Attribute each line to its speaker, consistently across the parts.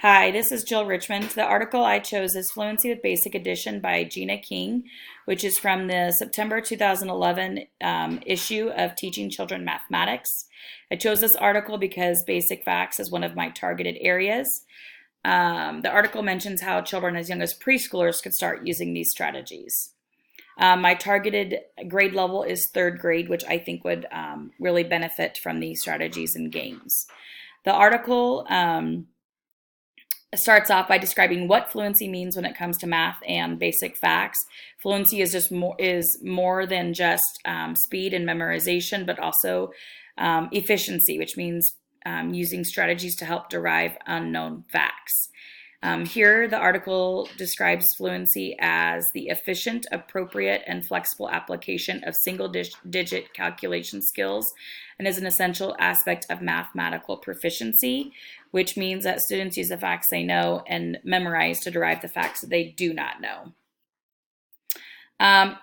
Speaker 1: Hi, this is Jill Richmond. The article I chose is Fluency with Basic Addition by Gina King, which is from the September 2011 issue of Teaching Children Mathematics. I chose this article because basic facts is one of my targeted areas. The article mentions how children as young as preschoolers could start using these strategies. My targeted grade level is third grade, which I think would really benefit from these strategies and games. The article starts off by describing what fluency means when it comes to math and basic facts. Fluency is more than just speed and memorization, but also efficiency, which means using strategies to help derive unknown facts. Here, the article describes fluency as the efficient, appropriate, and flexible application of single-digit calculation skills and is an essential aspect of mathematical proficiency, which means that students use the facts they know and memorize to derive the facts that they do not know.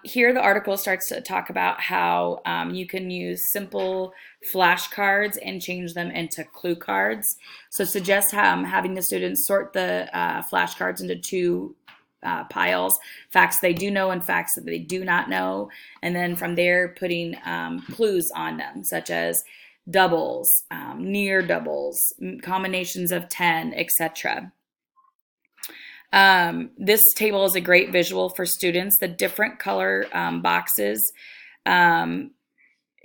Speaker 1: Here, the article starts to talk about how you can use simple flashcards and change them into clue cards. So suggest having the students sort the flashcards into two piles, facts they do know and facts that they do not know, and then from there putting clues on them, such as doubles, near doubles, combinations of 10, etc. This table is a great visual for students. The different color boxes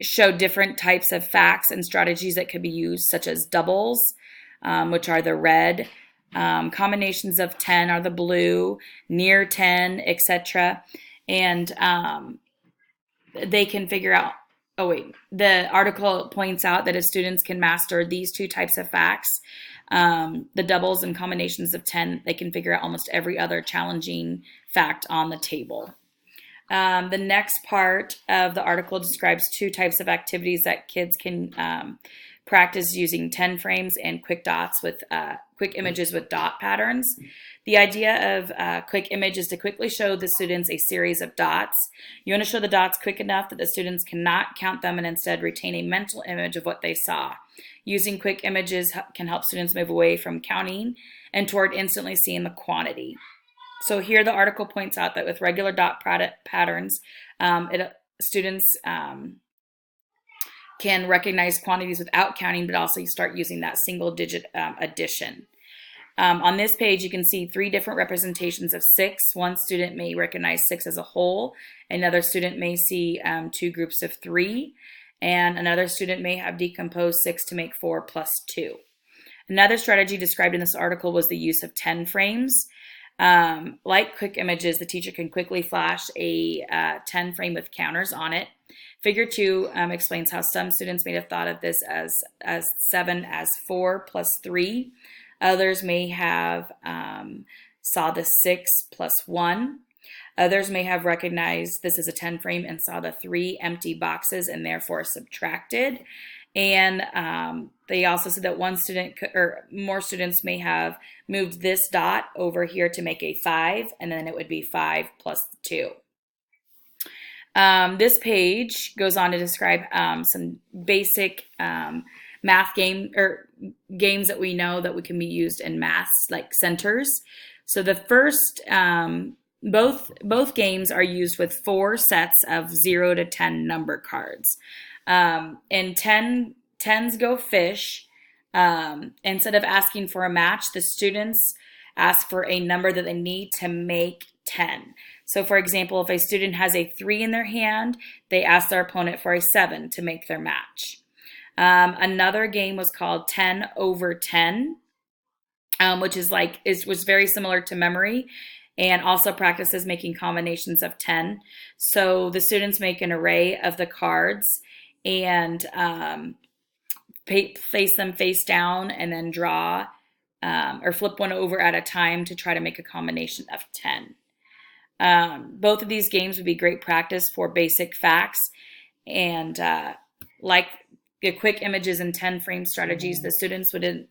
Speaker 1: show different types of facts and strategies that could be used, such as doubles, which are the red, combinations of 10 are the blue, near 10, etc. And they can figure out, the article points out that if students can master these two types of facts, the doubles and combinations of 10, they can figure out almost every other challenging fact on the table. The next part of the article describes two types of activities that kids can practice using 10 frames and quick dots with quick images with dot patterns. The idea of quick image is to quickly show the students a series of dots. You want to show the dots quick enough that the students cannot count them and instead retain a mental image of what they saw. Using quick images can help students move away from counting and toward instantly seeing the quantity. So here the article points out that with regular dot patterns, students can recognize quantities without counting, but also start using that single digit addition. On this page, you can see three different representations of 6. One student may recognize 6 as a whole. Another student may see two groups of 3. And another student may have decomposed 6 to make 4 plus 2. Another strategy described in this article was the use of 10 frames. Like quick images, the teacher can quickly flash a 10 frame with counters on it. Figure 2 explains how some students may have thought of this as 7 as 4 plus 3. Others may have saw the 6 plus 1. Others may have recognized this as a 10 frame and saw the 3 empty boxes and therefore subtracted. And they also said that one student or more students may have moved this dot over here to make a 5, and then it would be 5 plus 2. This page goes on to describe some basic math games that we know that we can be used in maths, like centers. So the first, both games are used with 4 sets of 0 to 10 number cards. And 10s go fish. Instead of asking for a match, the students ask for a number that they need to make 10. So for example, if a student has a 3 in their hand, they ask their opponent for a 7 to make their match. Another game was called 10 over 10, which was very similar to memory and also practices making combinations of 10. So the students make an array of the cards and place them face down and then draw or flip one over at a time to try to make a combination of 10. Both of these games would be great practice for basic facts, and like the quick images and 10 frame strategies, the students would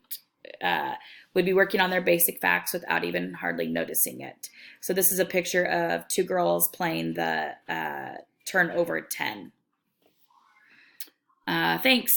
Speaker 1: be working on their basic facts without even hardly noticing it. So this is a picture of 2 girls playing the turn over 10. Thanks.